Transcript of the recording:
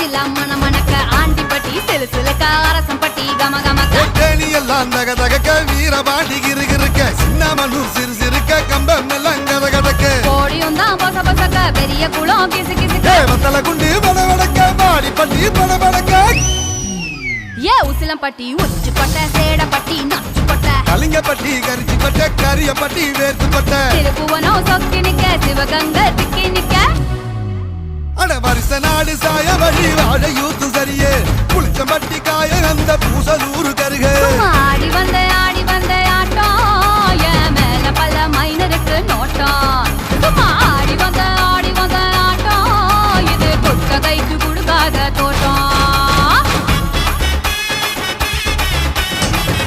மன மணக்க ஆண்டிப்பட்டி சிலு சிலுக்க அரசம்பட்டி கம கமக்க தேனி எல்லாம் தக தகக்க வீரபாண்டி கிருகிருக்க சின்னமனூர் சிறு சிறுக்க கம்பம் எல்லாம் கத கதக்க கோடியும் தான் பொச பொசக்க பெரிய குளம் கிசு கிசுக்க வத்தல குண்டு பட வடக்க மாடிப்பட்டி பட வடக்க ஏ உசிலம்பட்டி உச்சிப்பட்ட சேடப்பட்டி நச்சுப்பட்ட கலிங்கப்பட்டி கரிச்சிப்பட்ட கரியப்பட்டி வேர்த்துப்பட்ட திருப்புவனம் சொக்கி நிக்க சிவகங்கை திக்கி நிக்க அட வருஷ நாடு சாய வழி வாழ யூத்து சரியே புளிச்சம்பட்டி காய அந்த பூசலூரு கருக ஆடி